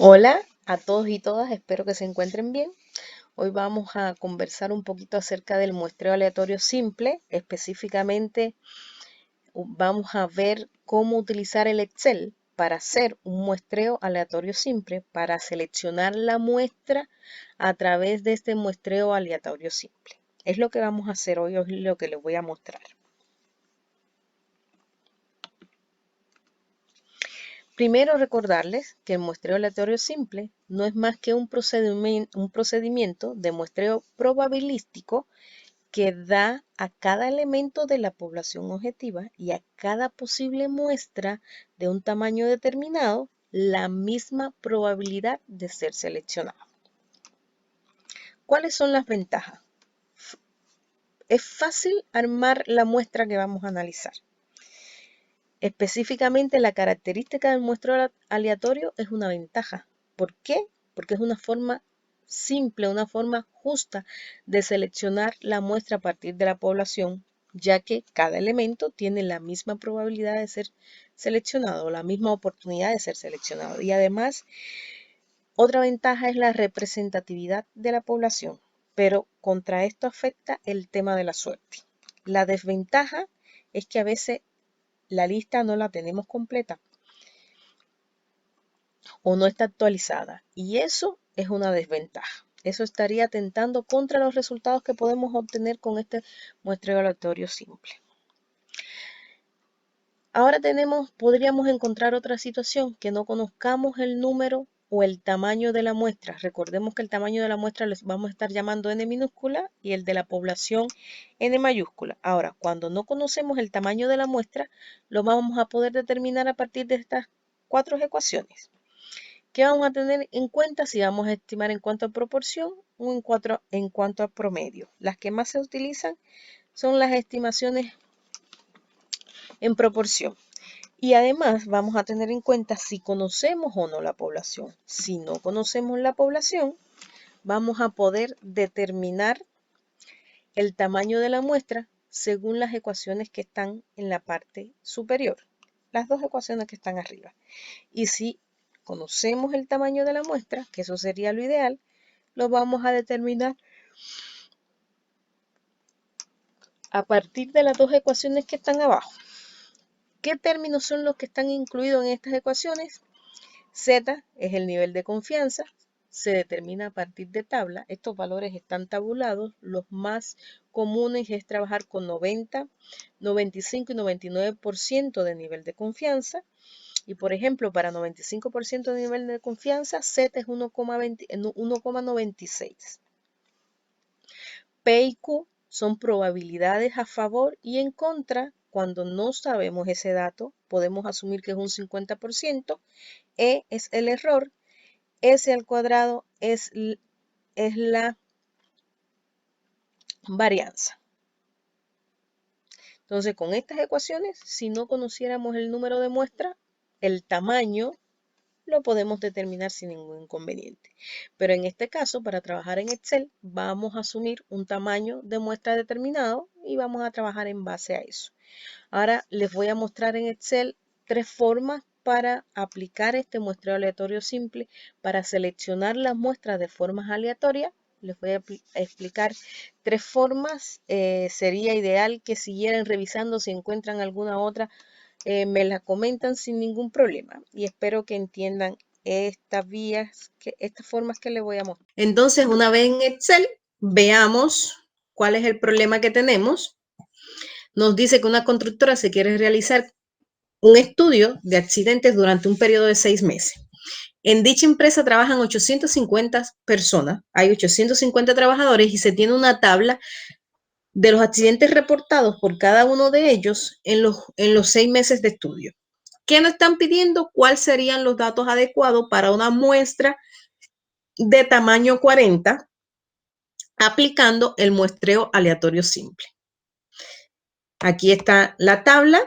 Hola a todos y todas, espero que se encuentren bien. Hoy vamos a conversar un poquito acerca del muestreo aleatorio simple. Específicamente vamos a ver cómo utilizar el Excel para hacer un muestreo aleatorio simple, para seleccionar la muestra a través de este muestreo aleatorio simple. Es lo que vamos a hacer hoy, es lo que les voy a mostrar. Primero recordarles que el muestreo aleatorio simple no es más que un procedimiento de muestreo probabilístico que da a cada elemento de la población objetiva y a cada posible muestra de un tamaño determinado la misma probabilidad de ser seleccionado. ¿Cuáles son las ventajas? Es fácil armar la muestra que vamos a analizar. Específicamente, la característica del muestreo aleatorio es una ventaja. ¿Por qué? Porque es una forma simple, una forma justa de seleccionar la muestra a partir de la población, ya que cada elemento tiene la misma probabilidad de ser seleccionado, la misma oportunidad de ser seleccionado. Y además, otra ventaja es la representatividad de la población, pero contra esto afecta el tema de la suerte. La desventaja es que a veces la lista no la tenemos completa o no está actualizada, y eso es una desventaja. Eso estaría atentando contra los resultados que podemos obtener con este muestreo aleatorio simple. Ahora podríamos encontrar otra situación que no conozcamos el número o el tamaño de la muestra. Recordemos que el tamaño de la muestra les vamos a estar llamando n minúscula y el de la población n mayúscula. Ahora, cuando no conocemos el tamaño de la muestra, lo vamos a poder determinar a partir de estas cuatro ecuaciones. ¿Qué vamos a tener en cuenta si vamos a estimar en cuanto a proporción o en cuanto a promedio? Las que más se utilizan son las estimaciones en proporción. Y además vamos a tener en cuenta si conocemos o no la población. Si no conocemos la población, vamos a poder determinar el tamaño de la muestra según las ecuaciones que están en la parte superior. Las dos ecuaciones que están arriba. Y si conocemos el tamaño de la muestra, que eso sería lo ideal, lo vamos a determinar a partir de las dos ecuaciones que están abajo. ¿Qué términos son los que están incluidos en estas ecuaciones? Z es el nivel de confianza, se determina a partir de tabla. Estos valores están tabulados. Los más comunes es trabajar con 90, 95 y 99% de nivel de confianza. Y por ejemplo, para 95% de nivel de confianza, Z es 1,96. P y Q son probabilidades a favor y en contra. Cuando no sabemos ese dato, podemos asumir que es un 50%. E es el error. S al cuadrado es la varianza. Entonces, con estas ecuaciones, si no conociéramos el número de muestra, el tamaño, lo podemos determinar sin ningún inconveniente. Pero en este caso, para trabajar en Excel, vamos a asumir un tamaño de muestra determinado y vamos a trabajar en base a eso. Ahora les voy a mostrar en Excel tres formas para aplicar este muestreo aleatorio simple. Para seleccionar las muestras de formas aleatorias, les voy a explicar tres formas. Sería ideal que siguieran revisando. Si encuentran alguna otra, me la comentan sin ningún problema. Y espero que entiendan estas formas que les voy a mostrar. Entonces, una vez en Excel, veamos cuál es el problema que tenemos. Nos dice que una constructora se quiere realizar un estudio de accidentes durante un periodo de 6 meses. En dicha empresa trabajan 850 personas, hay 850 trabajadores y se tiene una tabla de los accidentes reportados por cada uno de ellos en los 6 meses de estudio. ¿Qué nos están pidiendo? ¿Cuáles serían los datos adecuados para una muestra de tamaño 40 aplicando el muestreo aleatorio simple? Aquí está la tabla,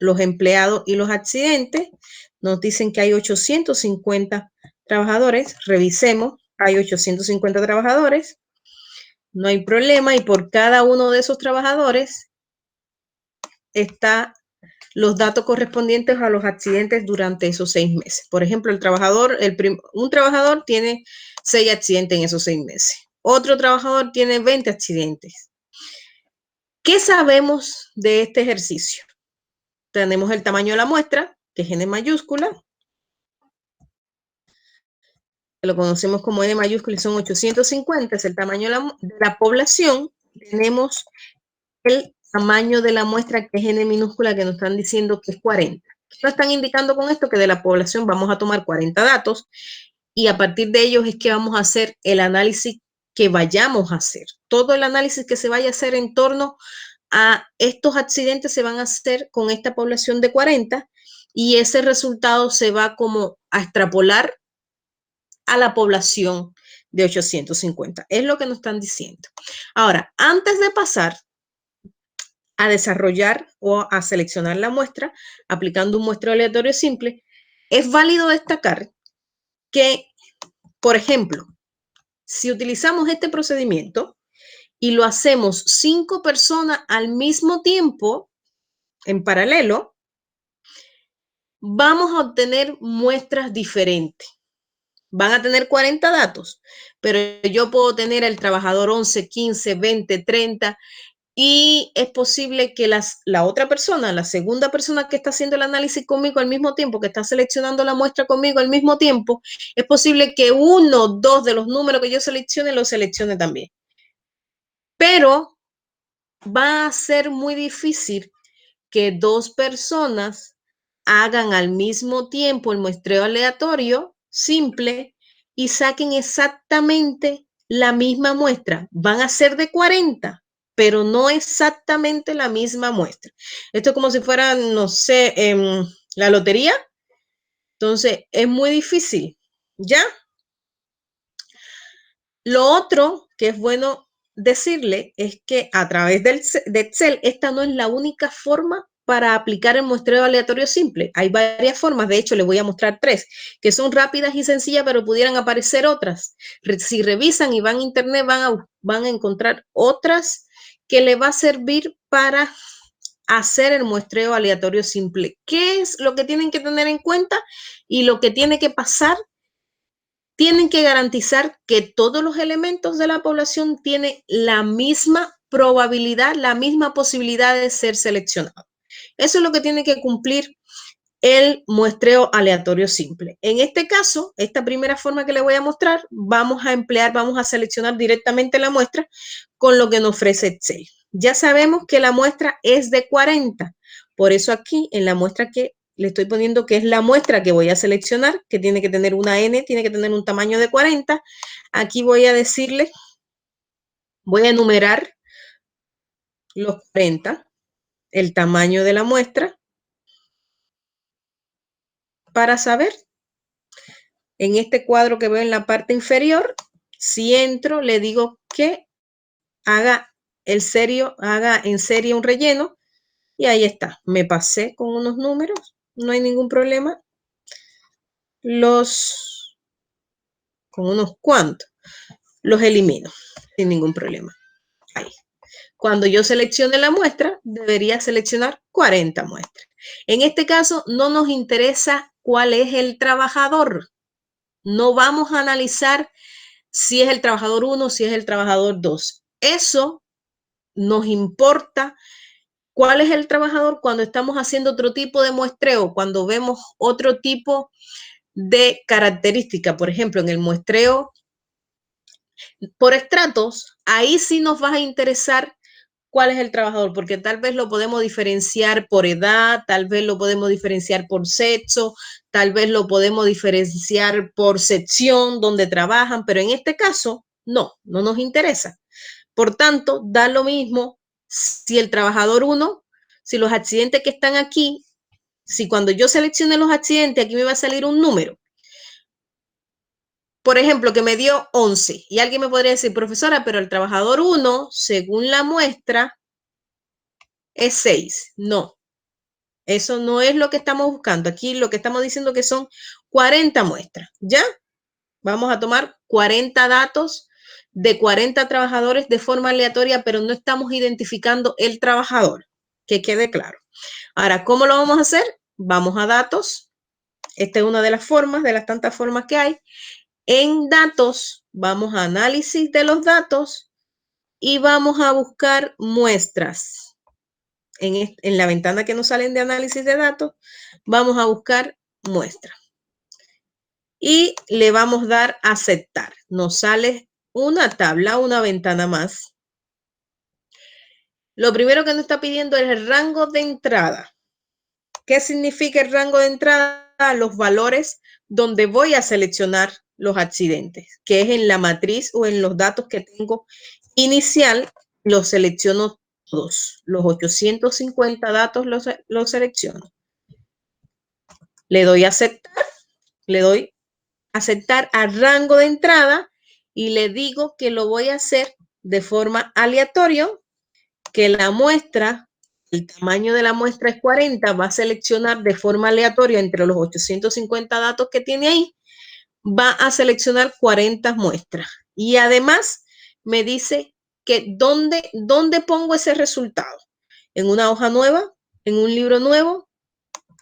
los empleados y los accidentes. Nos dicen que hay 850 trabajadores. Revisemos, hay 850 trabajadores. No hay problema y por cada uno de esos trabajadores está los datos correspondientes a los accidentes durante esos 6 meses. Por ejemplo, un trabajador tiene 6 accidentes en esos 6 meses. Otro trabajador tiene 20 accidentes. ¿Qué sabemos de este ejercicio? Tenemos el tamaño de la muestra, que es N mayúscula. Lo conocemos como N mayúscula y son 850, es el tamaño de la población. Tenemos el tamaño de la muestra, que es N minúscula, que nos están diciendo que es 40. ¿Qué nos están indicando con esto? Que de la población vamos a tomar 40 datos y a partir de ellos es que vamos a hacer el análisis que vayamos a hacer. Todo el análisis que se vaya a hacer en torno a estos accidentes se van a hacer con esta población de 40 y ese resultado se va como a extrapolar a la población de 850. Es lo que nos están diciendo. Ahora, antes de pasar a desarrollar o a seleccionar la muestra aplicando un muestreo aleatorio simple, es válido destacar que, por ejemplo, si utilizamos este procedimiento y lo hacemos 5 personas al mismo tiempo, en paralelo, vamos a obtener muestras diferentes. Van a tener 40 datos, pero yo puedo tener al trabajador 11, 15, 20, 30 y es posible que la otra persona, la segunda persona que está haciendo el análisis conmigo al mismo tiempo, que está seleccionando la muestra conmigo al mismo tiempo, es posible que uno, dos de los números que yo seleccione, lo seleccione también. Pero va a ser muy difícil que 2 personas hagan al mismo tiempo el muestreo aleatorio simple y saquen exactamente la misma muestra. Van a ser de 40, pero no exactamente la misma muestra. Esto es como si fuera, no sé, la lotería. Entonces, es muy difícil, ¿ya? Lo otro que es bueno decirle es que a través de Excel, esta no es la única forma para aplicar el muestreo aleatorio simple. Hay varias formas, de hecho les voy a mostrar 3, que son rápidas y sencillas, pero pudieran aparecer otras. Si revisan y van a internet van a encontrar otras que les va a servir para hacer el muestreo aleatorio simple. ¿Qué es lo que tienen que tener en cuenta y lo que tiene que pasar? Tienen que garantizar que todos los elementos de la población tienen la misma probabilidad, la misma posibilidad de ser seleccionados. Eso es lo que tiene que cumplir el muestreo aleatorio simple. En este caso, esta primera forma que le voy a mostrar, vamos a seleccionar directamente la muestra con lo que nos ofrece Excel. Ya sabemos que la muestra es de 40, por eso aquí en la muestra que le estoy poniendo que es la muestra que voy a seleccionar, que tiene que tener una N, tiene que tener un tamaño de 40. Aquí voy a decirle, voy a enumerar los 40, el tamaño de la muestra, para saber en este cuadro que veo en la parte inferior, si entro, le digo que haga en serie un relleno y ahí está. Me pasé con unos números, no hay ningún problema. Con unos cuantos, los elimino sin ningún problema. Ahí. Cuando yo seleccione la muestra, debería seleccionar 40 muestras. En este caso, no nos interesa cuál es el trabajador. No vamos a analizar si es el trabajador 1, si es el trabajador 2. Eso nos importa cuál es el trabajador cuando estamos haciendo otro tipo de muestreo, cuando vemos otro tipo de característica. Por ejemplo, en el muestreo por estratos, ahí sí nos va a interesar cuál es el trabajador, porque tal vez lo podemos diferenciar por edad, tal vez lo podemos diferenciar por sexo, tal vez lo podemos diferenciar por sección donde trabajan, pero en este caso no nos interesa. Por tanto, da lo mismo si el trabajador 1, si los accidentes que están aquí, si cuando yo seleccione los accidentes, aquí me va a salir un número. Por ejemplo, que me dio 11 y alguien me podría decir, profesora, pero el trabajador 1, según la muestra, es 6. No, eso no es lo que estamos buscando. Aquí lo que estamos diciendo que son 40 muestras, ¿ya? Vamos a tomar 40 datos de 40 trabajadores de forma aleatoria, pero no estamos identificando el trabajador, que quede claro. Ahora, ¿cómo lo vamos a hacer? Vamos a datos. Esta es una de las formas, de las tantas formas que hay. En datos, vamos a análisis de los datos y vamos a buscar muestras. En la ventana que nos salen de análisis de datos, vamos a buscar muestras. Y le vamos a dar a aceptar. Nos sale una tabla, una ventana más. Lo primero que nos está pidiendo es el rango de entrada. ¿Qué significa el rango de entrada? Los valores donde voy a seleccionar los accidentes, que es en la matriz o en los datos que tengo inicial, los selecciono todos. Los 850 datos los selecciono. Le doy a aceptar, le doy a aceptar al rango de entrada y le digo que lo voy a hacer de forma aleatoria, que la muestra, el tamaño de la muestra es 40, va a seleccionar de forma aleatoria entre los 850 datos que tiene ahí, va a seleccionar 40 muestras. Y además me dice que dónde pongo ese resultado. En una hoja nueva, en un libro nuevo,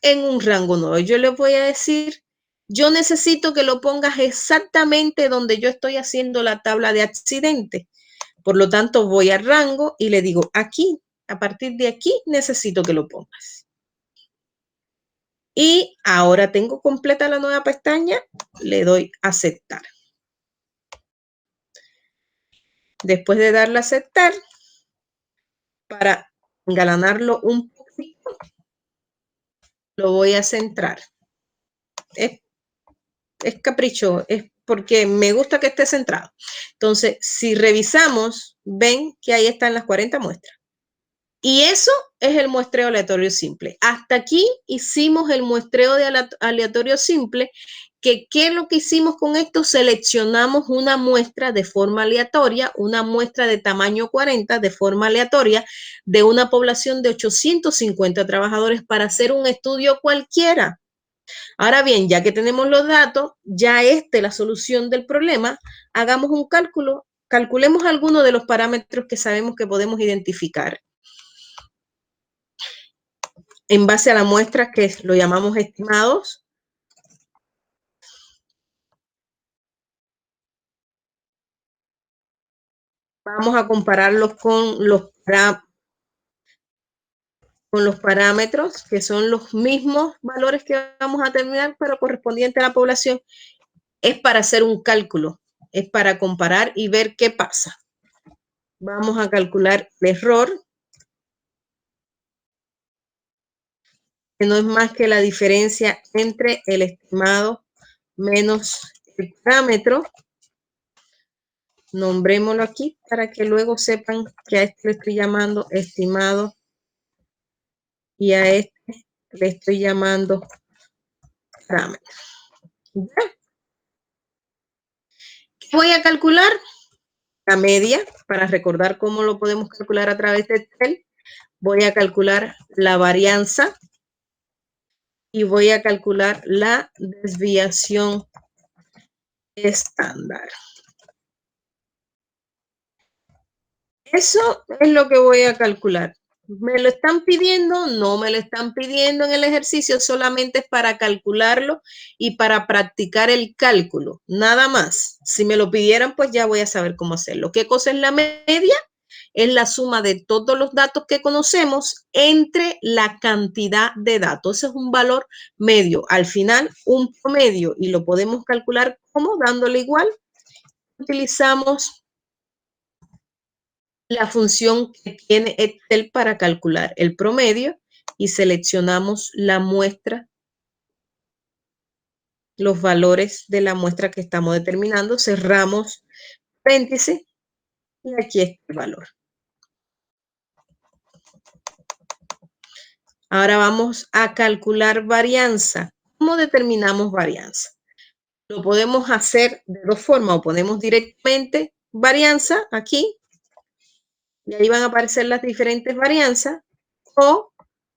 en un rango nuevo. Yo le voy a decir, yo necesito que lo pongas exactamente donde yo estoy haciendo la tabla de accidentes. Por lo tanto, voy a rango y le digo, aquí, a partir de aquí, necesito que lo pongas. Y ahora tengo completa la nueva pestaña, le doy a aceptar. Después de darle a aceptar, para engalanarlo un poquito, lo voy a centrar. Es capricho, es porque me gusta que esté centrado. Entonces, si revisamos, ven que ahí están las 40 muestras. Y eso es el muestreo aleatorio simple. Hasta aquí hicimos el muestreo de aleatorio simple, que ¿qué es lo que hicimos con esto? Seleccionamos una muestra de forma aleatoria, una muestra de tamaño 40 de forma aleatoria de una población de 850 trabajadores para hacer un estudio cualquiera. Ahora bien, ya que tenemos los datos, ya la solución del problema, hagamos un cálculo, calculemos algunos de los parámetros que sabemos que podemos identificar en base a la muestra que lo llamamos estimados. Vamos a compararlos con los parámetros, que son los mismos valores que vamos a determinar, pero correspondiente a la población. Es para hacer un cálculo, es para comparar y ver qué pasa. Vamos a calcular el error, que no es más que la diferencia entre el estimado menos el parámetro. Nombrémoslo aquí para que luego sepan que a este le estoy llamando estimado y a este le estoy llamando parámetro. ¿Ya? Voy a calcular la media para recordar cómo lo podemos calcular a través de Excel. Voy a calcular la varianza y voy a calcular la desviación estándar. Eso es lo que voy a calcular. ¿Me lo están pidiendo? No me lo están pidiendo en el ejercicio, solamente es para calcularlo y para practicar el cálculo, nada más. Si me lo pidieran, pues ya voy a saber cómo hacerlo. ¿Qué cosa es la media? Es la suma de todos los datos que conocemos entre la cantidad de datos. Ese es un valor medio. Al final, un promedio, y lo podemos calcular como dándole igual. Utilizamos la función que tiene Excel para calcular el promedio y seleccionamos la muestra, los valores de la muestra que estamos determinando, cerramos paréntesis y aquí está el valor. Ahora vamos a calcular varianza. ¿Cómo determinamos varianza? Lo podemos hacer de dos formas, o ponemos directamente varianza aquí y ahí van a aparecer las diferentes varianzas, o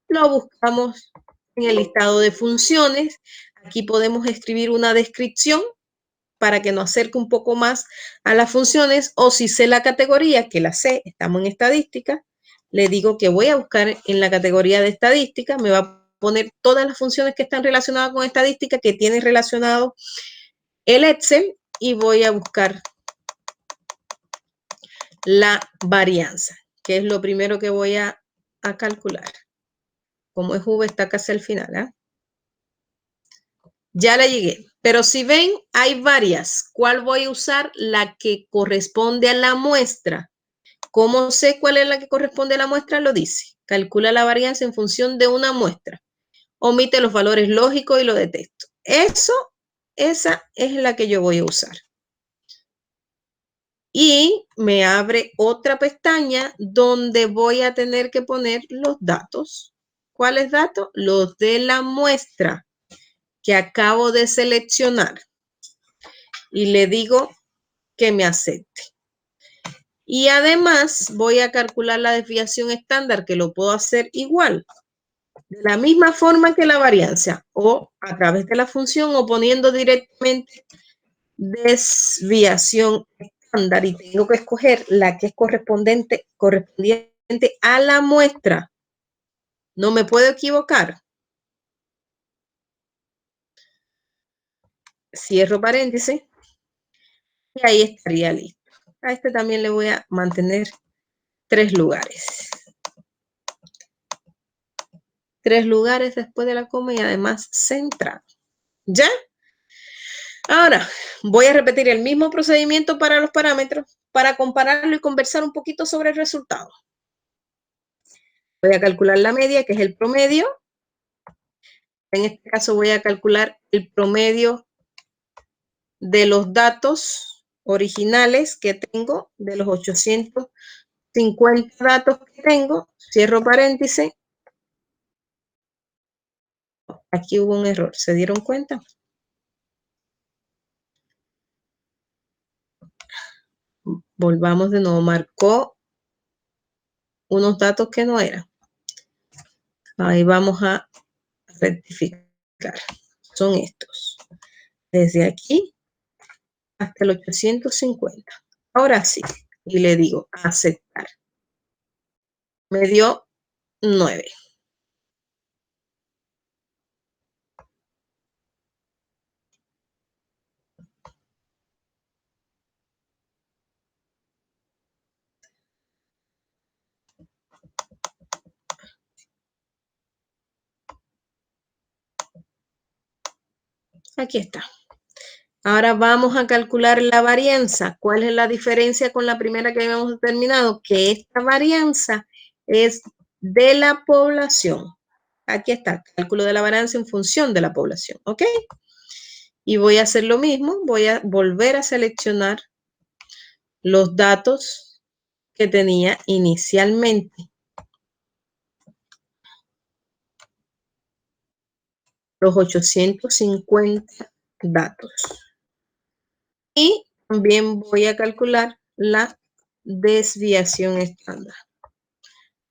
lo buscamos en el listado de funciones. Aquí podemos escribir una descripción para que nos acerque un poco más a las funciones, o si sé la categoría, que la sé, estamos en estadística, le digo que voy a buscar en la categoría de estadística, me va a poner todas las funciones que están relacionadas con estadística, que tienen relacionado el Excel, y voy a buscar la varianza, que es lo primero que voy a calcular. Como es V, está casi al final, ¿eh? Ya le llegué. Pero si ven, hay varias. ¿Cuál voy a usar? La que corresponde a la muestra. ¿Cómo sé cuál es la que corresponde a la muestra? Lo dice. Calcula la varianza en función de una muestra. Omite los valores lógicos y lo de texto. Esa es la que yo voy a usar. Y me abre otra pestaña donde voy a tener que poner los datos. ¿Cuáles datos? Los de la muestra que acabo de seleccionar. Y le digo que me acepte. Y además voy a calcular la desviación estándar, que lo puedo hacer igual, de la misma forma que la varianza, o a través de la función, o poniendo directamente desviación estándar, y tengo que escoger la que es correspondiente a la muestra. No me puedo equivocar. Cierro paréntesis y ahí estaría listo. A este también le voy a mantener 3 lugares. 3 lugares después de la coma y además centrado. ¿Ya? Ahora, voy a repetir el mismo procedimiento para los parámetros para compararlo y conversar un poquito sobre el resultado. Voy a calcular la media, que es el promedio. En este caso voy a calcular el promedio de los datos originales que tengo, de los 850 datos que tengo. Cierro paréntesis. Aquí hubo un error, ¿se dieron cuenta? Volvamos de nuevo, marcó unos datos que no eran. Ahí vamos a rectificar. Son estos. Desde aquí hasta el 850. Ahora sí. Y le digo aceptar. Me dio 9. Aquí está. Ahora vamos a calcular la varianza. ¿Cuál es la diferencia con la primera que habíamos determinado? Que esta varianza es de la población. Aquí está, cálculo de la varianza en función de la población, ¿ok? Y voy a hacer lo mismo, voy a volver a seleccionar los datos que tenía inicialmente. Los 850 datos. Y también voy a calcular la desviación estándar.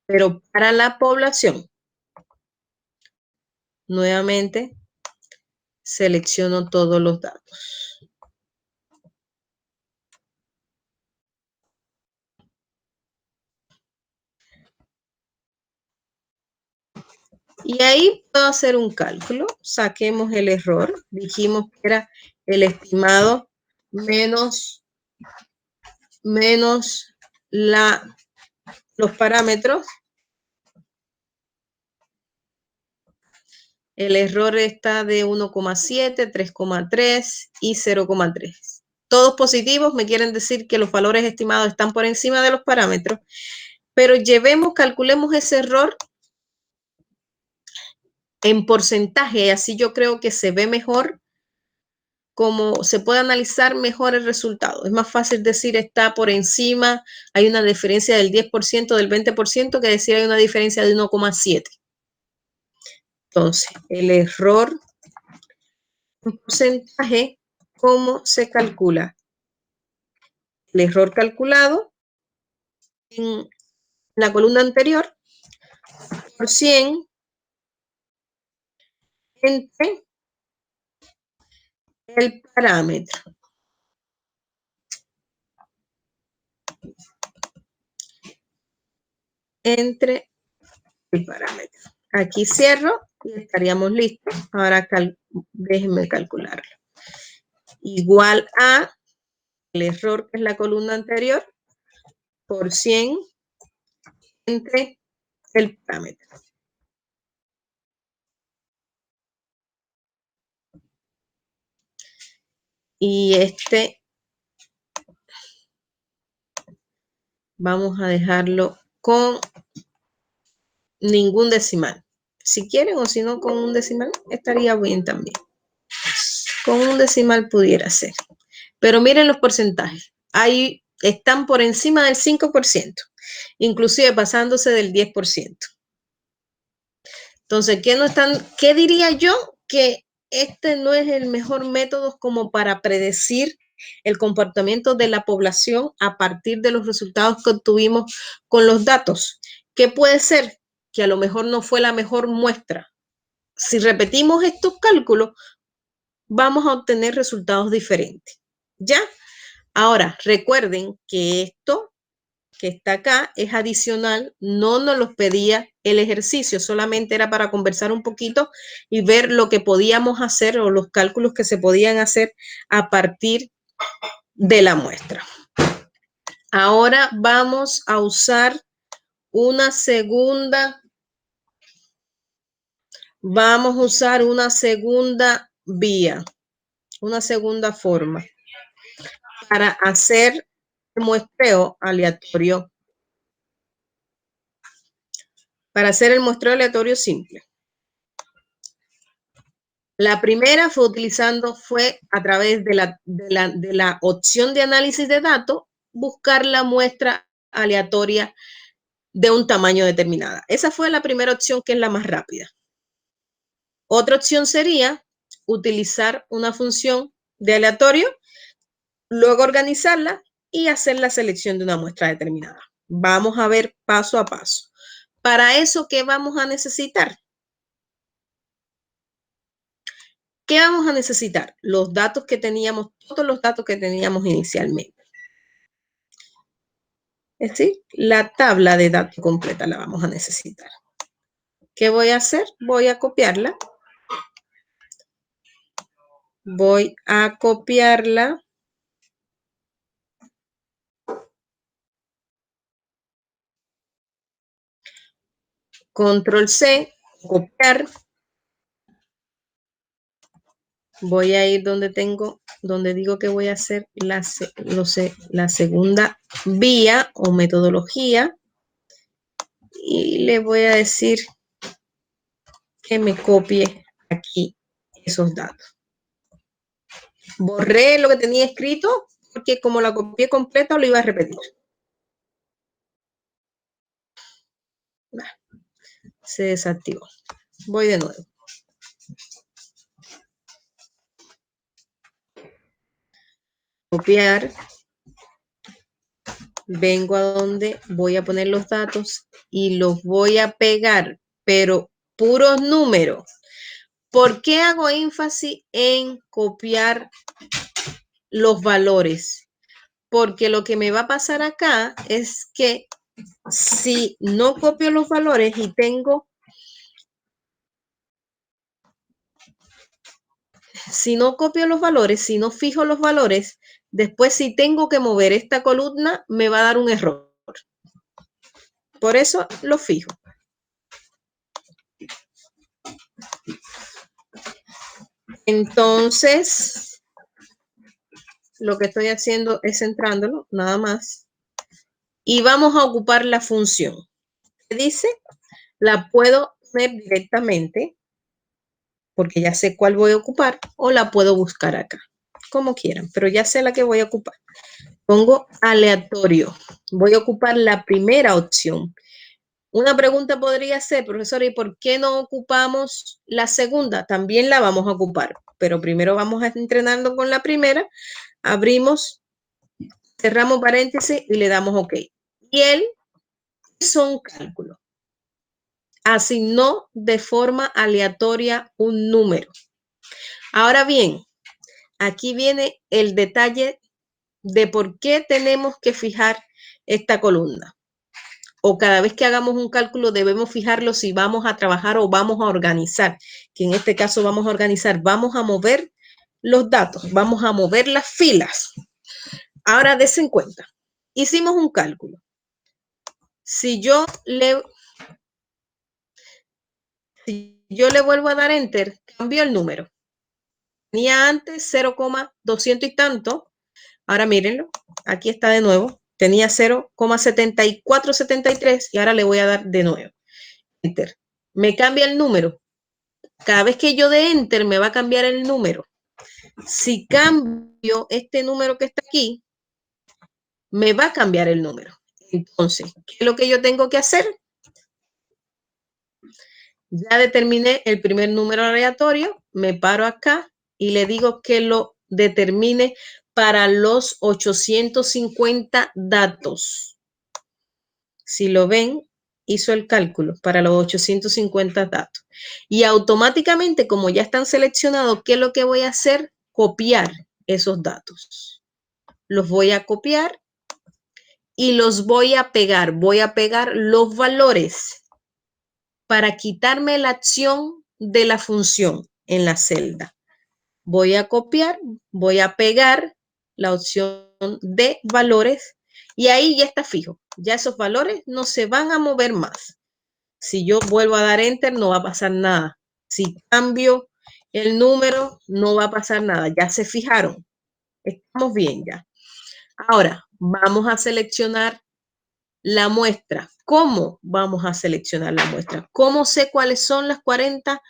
Pero para la población, nuevamente selecciono todos los datos. Y ahí puedo hacer un cálculo. Saquemos el error. Dijimos que era el estimado menos los parámetros. El error está de 1,7, 3,3 y 0,3. Todos positivos me quieren decir que los valores estimados están por encima de los parámetros, pero calculemos ese error en porcentaje, así yo creo que se ve mejor, como se puede analizar mejor el resultado. Es más fácil decir está por encima, hay una diferencia del 10%, del 20%, que decir hay una diferencia de 1,7. Entonces, el error en porcentaje, ¿cómo se calcula? El error calculado en la columna anterior por 100 entre el parámetro. entre el parámetro. Aquí cierro y estaríamos listos. Ahora déjenme calcularlo. Igual a el error que es la columna anterior por 100 entre el parámetro. Y este vamos a dejarlo con ningún decimal. Si quieren o si no con un decimal, estaría bien también. Con un decimal pudiera ser. Pero miren los porcentajes. Ahí están por encima del 5%, inclusive pasándose del 10%. Entonces, ¿qué diría yo? Que este no es el mejor método como para predecir el comportamiento de la población a partir de los resultados que obtuvimos con los datos. ¿Qué puede ser? Que a lo mejor no fue la mejor muestra. Si repetimos estos cálculos, vamos a obtener resultados diferentes. ¿Ya? Ahora, recuerden que esto que está acá es adicional, no nos los pedía el ejercicio, solamente era para conversar un poquito y ver lo que podíamos hacer o los cálculos que se podían hacer a partir de la muestra. Ahora vamos a usar una segunda, vía, una segunda forma para hacer el muestreo aleatorio. Para hacer el muestreo aleatorio simple. La primera fue a través de la opción de análisis de datos, buscar la muestra aleatoria de un tamaño determinado. Esa fue la primera opción, que es la más rápida. Otra opción sería utilizar una función de aleatorio, luego organizarla y hacer la selección de una muestra determinada. Vamos a ver paso a paso. Para eso, ¿qué vamos a necesitar? ¿Qué vamos a necesitar? Los datos que teníamos, todos los datos que teníamos inicialmente. Es decir, la tabla de datos completa la vamos a necesitar. ¿Qué voy a hacer? Voy a copiarla. Control C, copiar. Voy a ir donde digo que voy a hacer la segunda vía o metodología. Y le voy a decir que me copie aquí esos datos. Borré lo que tenía escrito porque como la copié completa lo iba a repetir. Se desactivó. Voy de nuevo. Copiar. Vengo a donde voy a poner los datos y los voy a pegar, pero puros números. ¿Por qué hago énfasis en copiar los valores? Porque lo que me va a pasar acá es que si no copio los valores y si no fijo los valores, después si tengo que mover esta columna, me va a dar un error. Por eso lo fijo. Entonces, lo que estoy haciendo es centrándolo, nada más. Y vamos a ocupar la función. ¿Qué dice? La puedo poner directamente, porque ya sé cuál voy a ocupar, o la puedo buscar acá, como quieran, pero ya sé la que voy a ocupar. Pongo aleatorio. Voy a ocupar la primera opción. Una pregunta podría ser, profesora, ¿y por qué no ocupamos la segunda? También la vamos a ocupar, pero primero vamos a entrenando con la primera. Abrimos, cerramos paréntesis y le damos OK. Y él hizo un cálculo. Asignó de forma aleatoria un número. Ahora bien, aquí viene el detalle de por qué tenemos que fijar esta columna o cada vez que hagamos un cálculo debemos fijarlo si vamos a trabajar o vamos a organizar, que en este caso vamos a organizar, vamos a mover los datos, vamos a mover las filas. Ahora desen cuenta, hicimos un cálculo. Si yo le vuelvo a dar enter, cambio el número. Tenía antes 0,200 y tanto. Ahora mírenlo, aquí está de nuevo. Tenía 0,7473 y ahora le voy a dar de nuevo. Enter. Me cambia el número. Cada vez que yo dé enter me va a cambiar el número. Si cambio este número que está aquí, me va a cambiar el número. Entonces, ¿qué es lo que yo tengo que hacer? Ya determiné el primer número aleatorio, me paro acá y le digo que lo determine para los 850 datos. Si lo ven, hizo el cálculo para los 850 datos. Y automáticamente, como ya están seleccionados, ¿qué es lo que voy a hacer? Copiar esos datos. Los voy a copiar y los voy a pegar. Voy a pegar los valores para quitarme la acción de la función en la celda. Voy a copiar, voy a pegar la opción de valores y ahí ya está fijo. Ya esos valores no se van a mover más. Si yo vuelvo a dar enter, no va a pasar nada. Si cambio el número, no va a pasar nada. Ya se fijaron. Estamos bien ya. Ahora, vamos a seleccionar la muestra. ¿Cómo vamos a seleccionar la muestra? ¿Cómo sé cuáles son las 40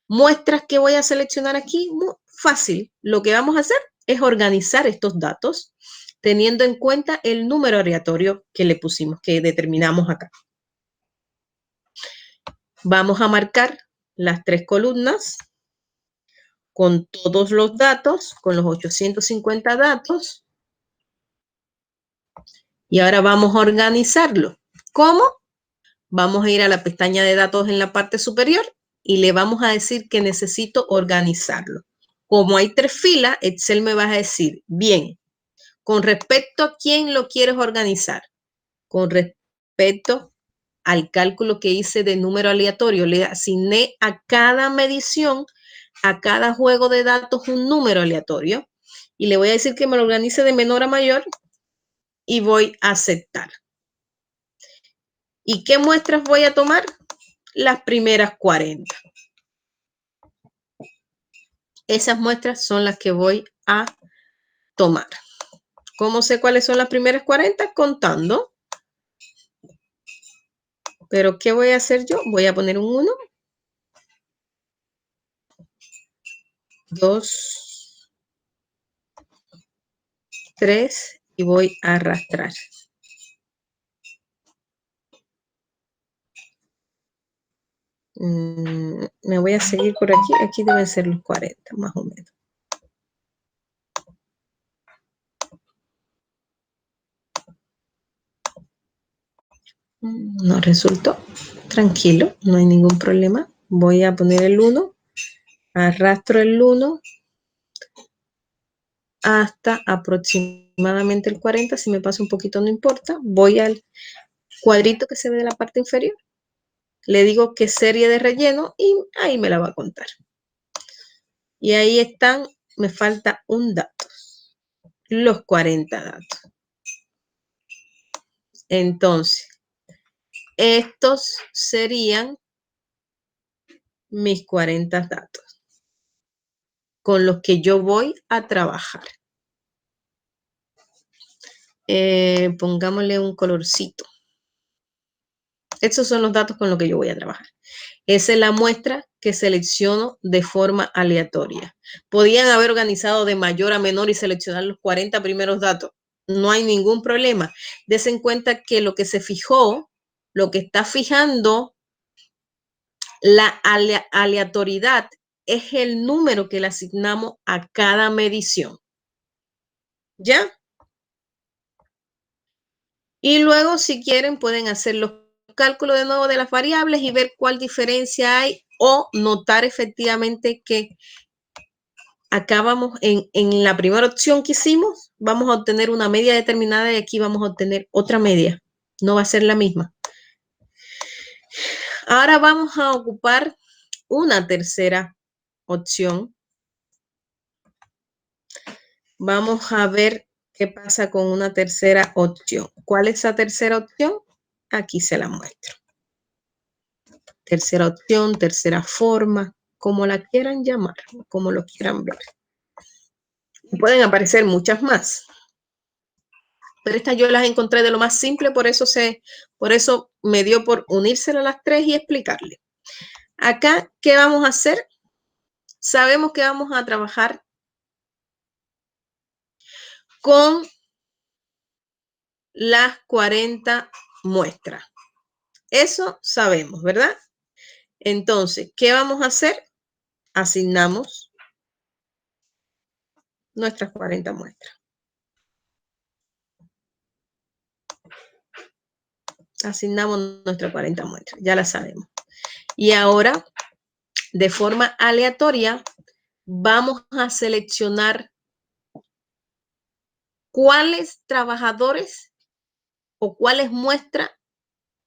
muestras que voy a seleccionar aquí? Muy fácil. Lo que vamos a hacer es organizar estos datos teniendo en cuenta el número aleatorio que le pusimos, que determinamos acá. Vamos a marcar las 3 columnas con todos los datos, con los 850 datos. Y ahora vamos a organizarlo. ¿Cómo? Vamos a ir a la pestaña de datos en la parte superior y le vamos a decir que necesito organizarlo. Como hay 3 filas, Excel me va a decir, bien, con respecto a quién lo quieres organizar, con respecto al cálculo que hice de número aleatorio, le asigné a cada medición, a cada juego de datos un número aleatorio y le voy a decir que me lo organice de menor a mayor y voy a aceptar. ¿Y qué muestras voy a tomar? Las primeras 40. Esas muestras son las que voy a tomar. ¿Cómo sé cuáles son las primeras 40? Contando. Pero ¿qué voy a hacer yo? Voy a poner un 1, 2, 3 y voy a arrastrar. Me voy a seguir por aquí. Aquí deben ser los 40, más o menos. No resultó. Tranquilo, no hay ningún problema. Voy a poner el 1. Arrastro el 1 hasta aproximadamente el 40. Si me pasa un poquito no importa. Voy al cuadrito que se ve de la parte inferior. Le digo qué serie de relleno y ahí me la va a contar. Y ahí están, me falta un dato. Los 40 datos. Entonces, estos serían mis 40 datos con los que yo voy a trabajar. Pongámosle un colorcito. Estos son los datos con los que yo voy a trabajar. Esa es la muestra que selecciono de forma aleatoria. Podían haber organizado de mayor a menor y seleccionar los 40 primeros datos. No hay ningún problema. Des en cuenta que lo que se fijó, lo que está fijando la aleatoriedad es el número que le asignamos a cada medición. ¿Ya? Y luego, si quieren, pueden hacer los cálculos de nuevo de las variables y ver cuál diferencia hay o notar efectivamente que acá vamos en la primera opción que hicimos, vamos a obtener una media determinada y aquí vamos a obtener otra media. No va a ser la misma. Ahora vamos a ocupar una tercera opción. Vamos a ver qué pasa con una tercera opción. ¿Cuál es esa tercera opción? Aquí se la muestro. Tercera opción, tercera forma, como la quieran llamar, como lo quieran ver. Pueden aparecer muchas más. Pero estas yo las encontré de lo más simple, por eso me dio por unírselas a las tres y explicarle. Acá, ¿qué vamos a hacer? Sabemos que vamos a trabajar con las 40 muestras. Eso sabemos, ¿verdad? Entonces, ¿qué vamos a hacer? Asignamos nuestras 40 muestras. Asignamos nuestras 40 muestras, ya las sabemos. Y ahora, de forma aleatoria, vamos a seleccionar cuáles trabajadores o cuáles muestras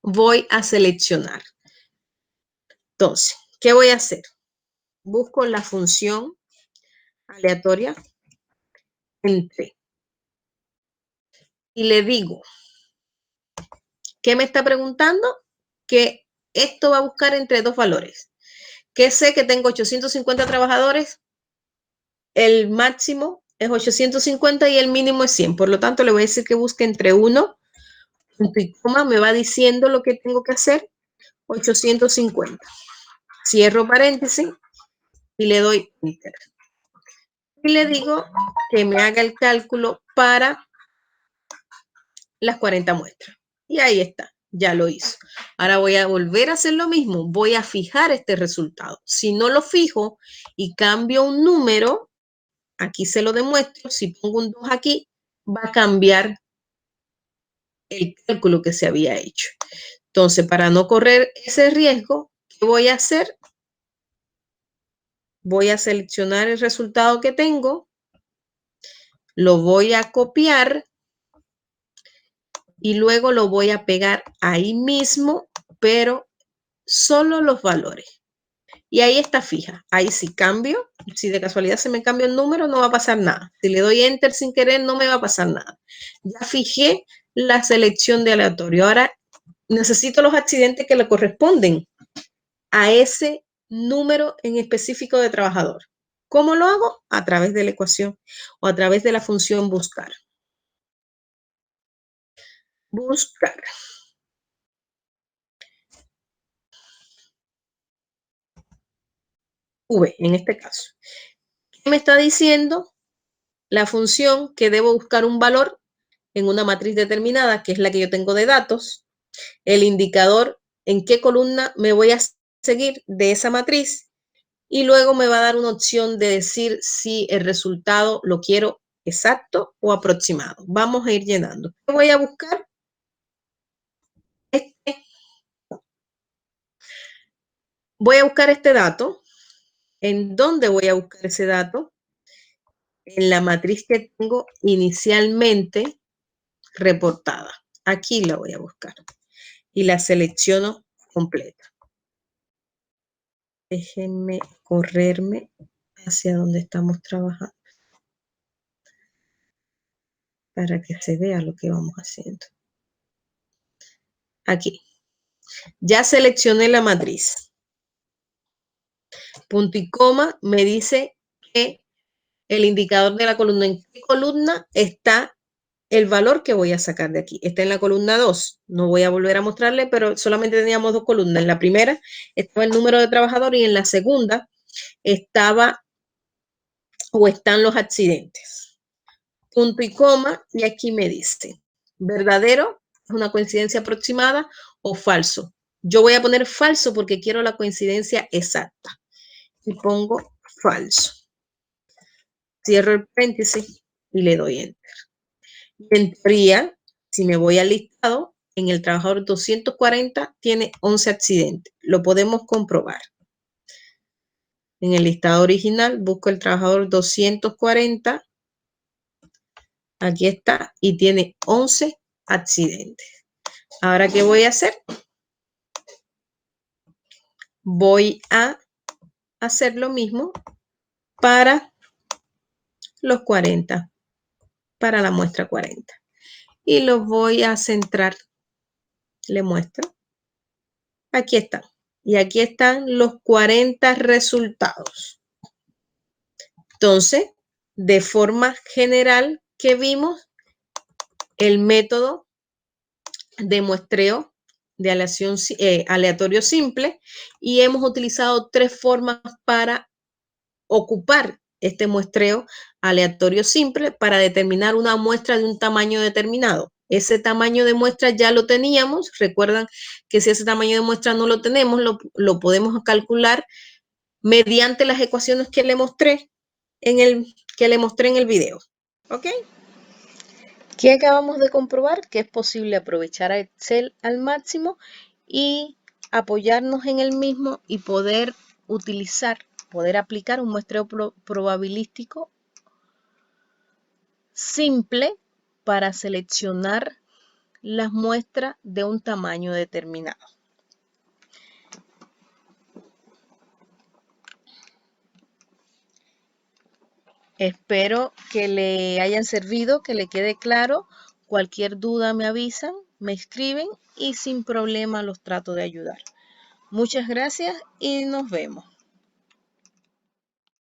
voy a seleccionar. Entonces, ¿qué voy a hacer? Busco la función aleatoria entre y le digo, ¿qué me está preguntando? Que esto va a buscar entre dos valores. Que sé que tengo 850 trabajadores, el máximo es 850 y el mínimo es 100. Por lo tanto, le voy a decir que busque entre 1, punto y coma, me va diciendo lo que tengo que hacer, 850. Cierro paréntesis y le doy enter. Y le digo que me haga el cálculo para las 40 muestras. Y ahí está, ya lo hizo. Ahora voy a volver a hacer lo mismo. Voy a fijar este resultado. Si no lo fijo y cambio un número, aquí se lo demuestro. Si pongo un 2 aquí, va a cambiar el cálculo que se había hecho. Entonces, para no correr ese riesgo, ¿qué voy a hacer? Voy a seleccionar el resultado que tengo, lo voy a copiar y luego lo voy a pegar ahí mismo, pero solo los valores. Y ahí está fija. Ahí sí cambio. Si de casualidad se me cambia el número, no va a pasar nada. Si le doy enter sin querer, no me va a pasar nada. Ya fijé la selección de aleatorio. Ahora necesito los accidentes que le corresponden a ese número en específico de trabajador. ¿Cómo lo hago? A través de la ecuación o a través de la función buscar. Buscar. V, en este caso. ¿Qué me está diciendo? La función que debo buscar un valor en una matriz determinada, que es la que yo tengo de datos, el indicador en qué columna me voy a seguir de esa matriz y luego me va a dar una opción de decir si el resultado lo quiero exacto o aproximado. Vamos a ir llenando. ¿Qué voy a buscar? Voy a buscar este dato. ¿En dónde voy a buscar ese dato? En la matriz que tengo inicialmente reportada. Aquí la voy a buscar y la selecciono completa. Déjenme correrme hacia donde estamos trabajando para que se vea lo que vamos haciendo. Aquí. Ya seleccioné la matriz. Punto y coma me dice que el indicador de la columna, en qué columna está el valor que voy a sacar de aquí. Está en la columna 2. No voy a volver a mostrarle, pero solamente teníamos dos columnas. En la primera estaba el número de trabajadores y en la segunda estaba o están los accidentes. Punto y coma, y aquí me dice, verdadero, es una coincidencia aproximada o falso. Yo voy a poner falso porque quiero la coincidencia exacta. Y pongo falso. Cierro el paréntesis y le doy enter. Y en teoría, si me voy al listado, en el trabajador 240 tiene 11 accidentes. Lo podemos comprobar. En el listado original busco el trabajador 240. Aquí está y tiene 11 accidentes. Ahora, ¿qué voy a hacer? voy a hacer lo mismo para los 40, para la muestra 40. Y los voy a centrar. Le muestro. Aquí están. Y aquí están los 40 resultados. Entonces, de forma general, ¿qué vimos? El método de muestreo de aleatorio simple, y hemos utilizado 3 formas para ocupar este muestreo aleatorio simple para determinar una muestra de un tamaño determinado. Ese tamaño de muestra ya lo teníamos. Recuerdan que si ese tamaño de muestra no lo tenemos, lo podemos calcular mediante las ecuaciones que le mostré en el video. ¿Ok? ¿Qué acabamos de comprobar? Que es posible aprovechar a Excel al máximo y apoyarnos en el mismo y poder aplicar un muestreo probabilístico simple para seleccionar las muestras de un tamaño determinado. Espero que le hayan servido, que le quede claro. Cualquier duda me avisan, me escriben y sin problema los trato de ayudar. Muchas gracias y nos vemos.